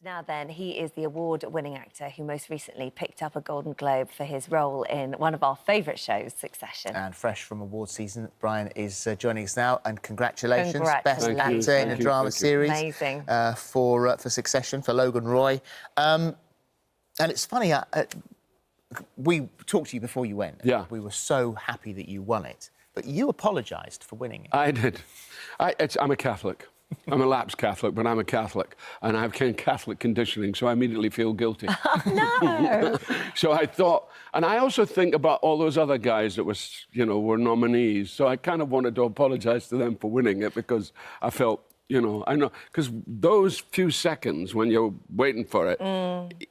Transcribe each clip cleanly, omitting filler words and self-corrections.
Now then, he is the award-winning actor who most recently picked up a Golden Globe for his role in one of our favourite shows, Succession. And fresh from award season, Brian is joining us now, and congratulations. Congratulations. Best actor in a drama series. Amazing. For Succession, for Logan Roy. And it's funny, we talked to you before you went. Yeah. We were so happy that you won it, but you apologised for winning it. I did. I'm a Catholic. I'm a lapsed Catholic, but I'm a Catholic, and I have Catholic conditioning, so I immediately feel guilty. No! So I thought, and I also think about all those other guys that were nominees, so I kind of wanted to apologise to them for winning it, because I felt, I know, because those few seconds when you're waiting for it,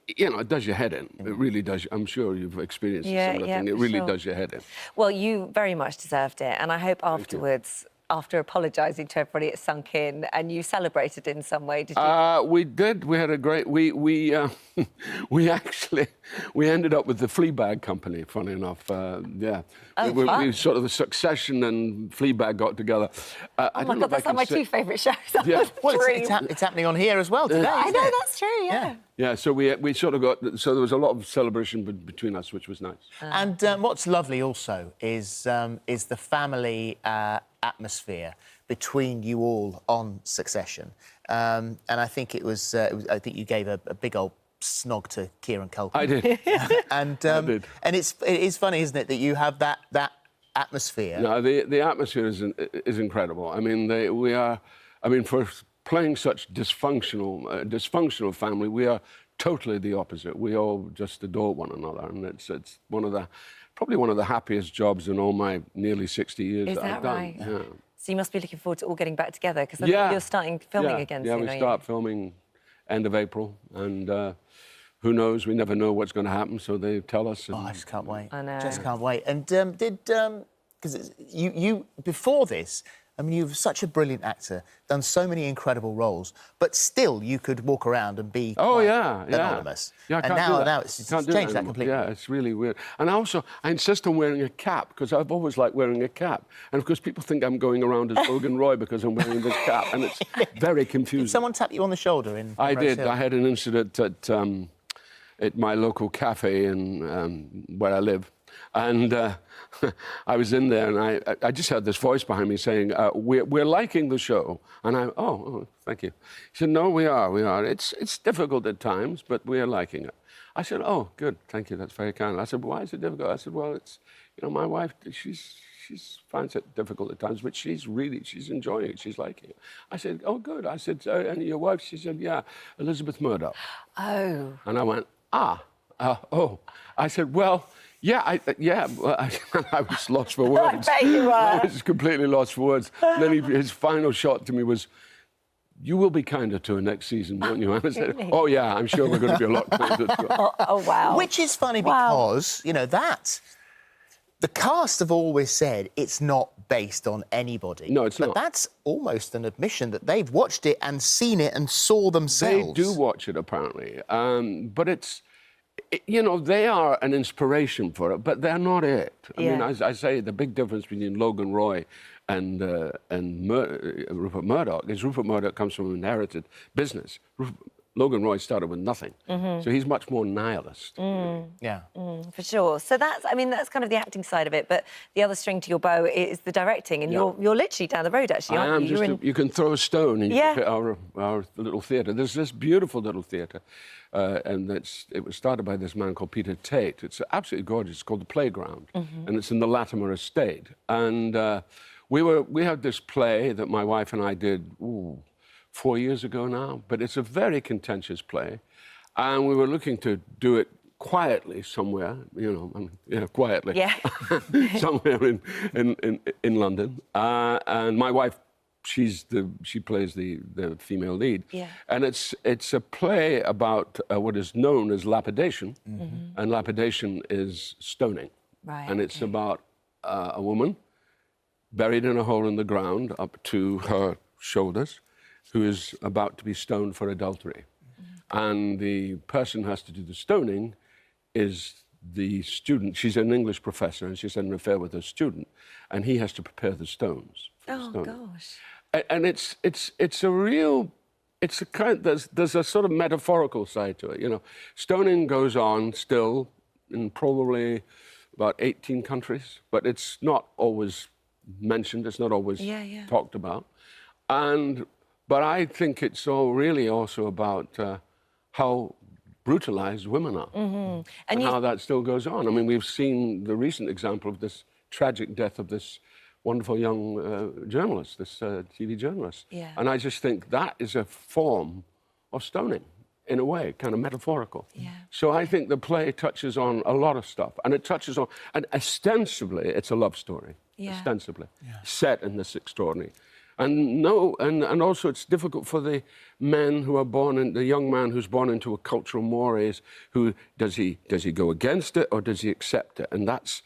it does your head in. It really does. I'm sure you've experienced a similar thing. It really does your head in. Well, you very much deserved it, and I hope afterwards, after apologising to everybody, it sunk in and you celebrated in some way, did you? We did. We had a great... We ended up with the Fleabag company, funny enough. Yeah. Oh, we sort of, the Succession and Fleabag got together. Oh, my God, that's like my two favourite shows. Yeah. Well, it's happening on here as well today, I know, that's true, yeah. Yeah, so we sort of got... So there was a lot of celebration between us, which was nice. And what's lovely also is the family atmosphere between you all on Succession. And I think I think you gave a big old snog to Kieran Culkin. I did. And I did. And it is funny, isn't it, that you have that atmosphere. No, the atmosphere is incredible. I mean, for playing such dysfunctional family, we are totally the opposite. We all just adore one another, and it's probably one of the happiest jobs in all my nearly 60 years that I've done. Right? Yeah. So you must be looking forward to all getting back together, because I think you're starting filming again soon, we start filming end of April, and who knows? We never know what's going to happen, so they tell us. And... Oh, I just can't wait. I know. Just can't wait. And because you before this, I mean, you're such a brilliant actor, done so many incredible roles, but still you could walk around and be anonymous. Yeah, and now it's changed that completely. Yeah, it's really weird. And also, I insist on wearing a cap, because I've always liked wearing a cap. And, of course, people think I'm going around as Logan Roy because I'm wearing this cap, and it's very confusing. Did someone tap you on the shoulder in I Rose did. Hill? I had an incident at my local cafe in where I live. And I was in there, and I just heard this voice behind me saying, we're liking the show. And oh, thank you. He said, no, we are. It's difficult at times, but we are liking it. I said, oh, good, thank you, that's very kind. I said, why is it difficult? I said, well, it's, my wife, she finds it difficult at times, but she's enjoying it, she's liking it. I said, oh, good. I said, and your wife? She said, yeah, Elizabeth Murdoch. Oh. And I went, oh. I said, well... Yeah, I was lost for words. I bet you were. I was completely lost for words. And then his final shot to me was, you will be kinder to her next season, won't you? And I said, oh, yeah, I'm sure we're going to be a lot kinder to her. Oh, wow. Which is funny because, the cast have always said it's not based on anybody. No, it's not. But that's almost an admission that they've watched it and seen it and saw themselves. They do watch it, apparently. But it's... they are an inspiration for it, but they're not it. I mean, as I say, the big difference between Logan Roy and Rupert Murdoch is Rupert Murdoch comes from an inherited business. Logan Roy started with nothing, so he's much more nihilist. Yeah. For sure. So that's kind of the acting side of it, but the other string to your bow is the directing, and you're literally down the road, actually, aren't you? You can throw a stone and you can hit our little theatre. There's this beautiful little theatre, and it was started by this man called Peter Tate. It's absolutely gorgeous. It's called The Playground, and it's in the Latimer Estate. And we had this play that my wife and I did, 4 years ago now, but it's a very contentious play, and we were looking to do it quietly somewhere, quietly, somewhere in London. And my wife, she plays the female lead, and it's a play about what is known as lapidation, and lapidation is stoning, and it's about a woman buried in a hole in the ground up to her shoulders, who is about to be stoned for adultery. And the person who has to do the stoning is the student. She's an English professor, and she's had an affair with her student, and he has to prepare the stones for the stoning. Gosh. And it's a real it's a kind. There's a sort of metaphorical side to it. You know, stoning goes on still in probably about 18 countries, but it's not always mentioned. It's not always talked about. But I think it's all really also about how brutalized women are, and how that still goes on. I mean, we've seen the recent example of this tragic death of this wonderful young journalist, this TV journalist. Yeah. And I just think that is a form of stoning, in a way, kind of metaphorical. Yeah. So I think the play touches on a lot of stuff, and it touches on, and ostensibly, it's a love story. Yeah. Ostensibly, set in this extraordinary. And also it's difficult for the men who are the young man who's born into a cultural mores, who does he go against it or does he accept it? And that's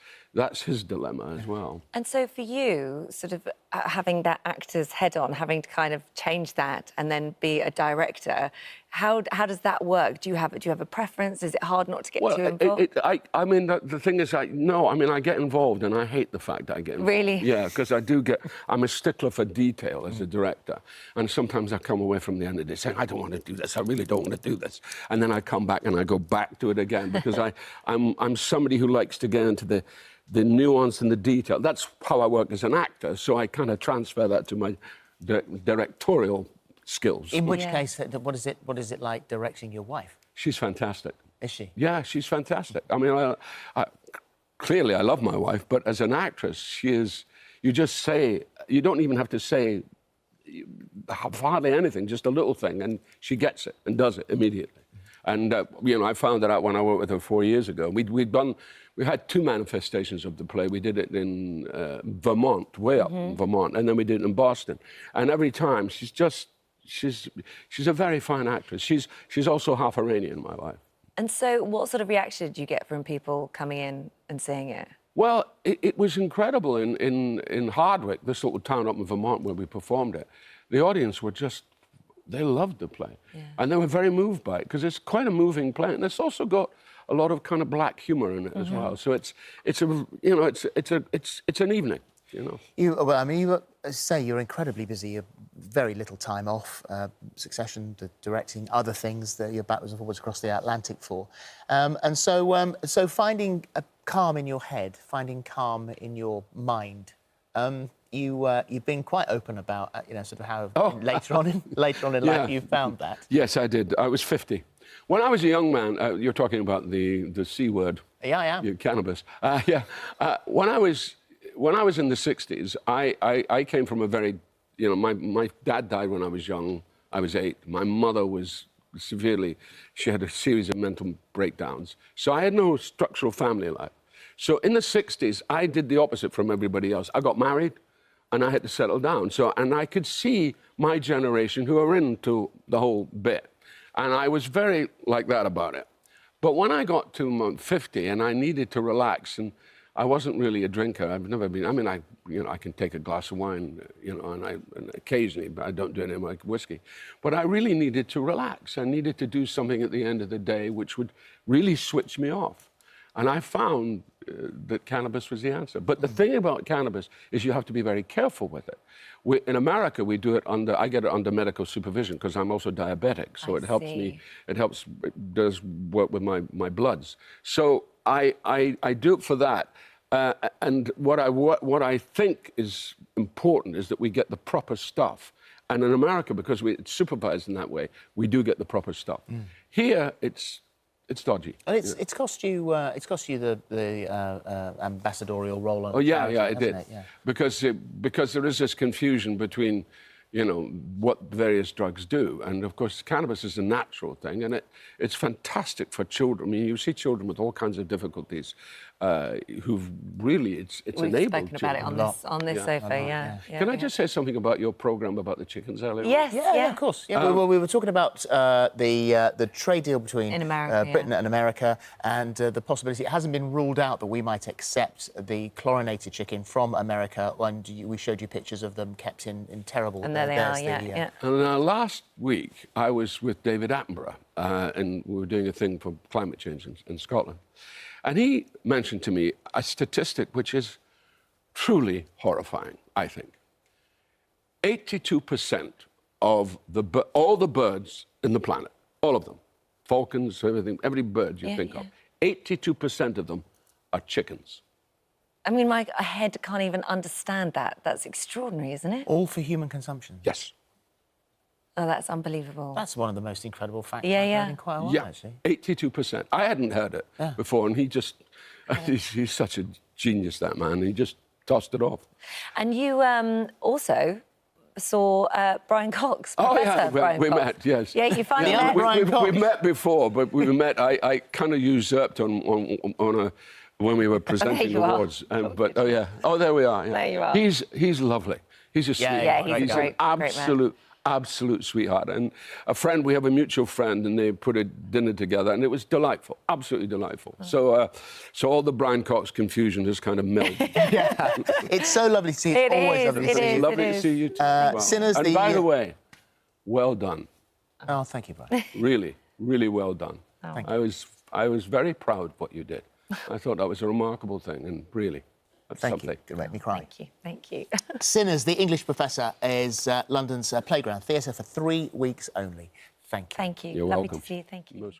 his dilemma as well. And so for you, sort of having that actor's head on, having to kind of change that and then be a director, how does that work? Do you have a preference? Is it hard not to get too involved? I mean, the thing is, I get involved and I hate the fact that I get involved. Really? Yeah, because I'm a stickler for detail as a director. And sometimes I come away from the end of the day saying, I don't want to do this, I really don't want to do this. And then I come back and I go back to it again because I'm somebody who likes to get into the nuance and the detail. That's how I work as an actor, so I kind of transfer that to my directorial skills. In which case, what is it like directing your wife? She's fantastic. Is she? Yeah, she's fantastic. I mean, clearly I love my wife, but as an actress, she is, you don't even have to say hardly anything, just a little thing, and she gets it and does it immediately. And, I found that out when I worked with her 4 years ago. We had 2 manifestations of the play. We did it in Vermont, way up in Vermont, and then we did it in Boston. And every time, she's a very fine actress. She's also half Iranian, my wife. And so what sort of reaction did you get from people coming in and seeing it? Well, it was incredible. In Hardwick, this little town up in Vermont where we performed it, the audience were they loved the play. Yeah. And they were very moved by it, because it's quite a moving play. And it's also got a lot of kind of black humour in it as well. So it's an evening, You say you're incredibly busy. You're very little time off. Succession, the directing, other things that you're backwards and forwards across the Atlantic for. So finding a calm in your head, finding calm in your mind. You've been quite open about sort of how later on in life you found that. Yes, I did. I was 50. When I was a young man, you're talking about the C word. Yeah, I am. Cannabis. When I was in the 60s, I came from a very, my dad died when I was young. I was 8. My mother was she had a series of mental breakdowns. So I had no structural family life. So in the 60s, I did the opposite from everybody else. I got married and I had to settle down. And I could see my generation who are into the whole bit. And I was very like that about it. But when I got to 50 and I needed to relax, and I wasn't really a drinker. I've never been. I mean, I can take a glass of wine, and occasionally, but I don't do it in like whiskey. But I really needed to relax. I needed to do something at the end of the day which would really switch me off. And I found that cannabis was the answer. But the thing about cannabis is you have to be very careful with it. In America, I get it under medical supervision because I'm also diabetic. So it helps me, it does work with my bloods. So I do it for that. And what I think is important is that we get the proper stuff. And in America, because it's supervised in that way, we do get the proper stuff. Here, it's dodgy. And it's cost you the ambassadorial role on it did. Yeah. Because there is this confusion between what various drugs do, and of course cannabis is a natural thing, and it's fantastic for children. I mean, you see children with all kinds of difficulties who've really it's enabled. We've spoken about it on this sofa. Can I just say something about your program about the chickens earlier? Yes, yeah, of course. Yeah, we were talking about the trade deal between Britain and America, and the possibility it hasn't been ruled out that we might accept the chlorinated chicken from America. And we showed you pictures of them kept in terrible. And there they are. And last week I was with David Attenborough, and we were doing a thing for climate change in Scotland. And he mentioned to me a statistic which is truly horrifying, I think. 82% of all the birds in the planet, all of them, falcons, everything, every bird you think of, 82% of them are chickens. I mean, my head can't even understand that. That's extraordinary, isn't it? All for human consumption. Yes. Oh, that's unbelievable. That's one of the most incredible facts Yeah, I've yeah. heard in quite a while, Yeah, actually. 82%. I hadn't heard it before, and he just, he's such a genius, that man. He just tossed it off. And you also saw Brian Cox, Oh, Professor yeah, Brian we Cox. met, yes. Yeah, you finally Yeah, met? Brian Cox. We met before, but we met, I kind of usurped on when we were presenting you are. awards. But, oh, yeah. Oh, there we are. Yeah. There you are. He's lovely. He's a sweetheart. Yeah, he's an great man. absolute sweetheart. And a friend, we have a mutual friend, and they put a dinner together, and it was delightful, absolutely delightful. So all the Brian Cox confusion has kind of melted. Yeah. It's so lovely to see you. It's always lovely to see you. Lovely to see you too. Well. Sinners, and by the way, well done. Oh, thank you, Brian. Really, really well done. Thank I was very proud of what you did. I thought that was a remarkable thing, and really, that's Thank something. you. Good, make me cry. Thank you, thank you. Sinners, the English Professor, is London's Playground Theatre for 3 weeks only. Thank you. Thank you. You're Lovely welcome. to see you. Thank you.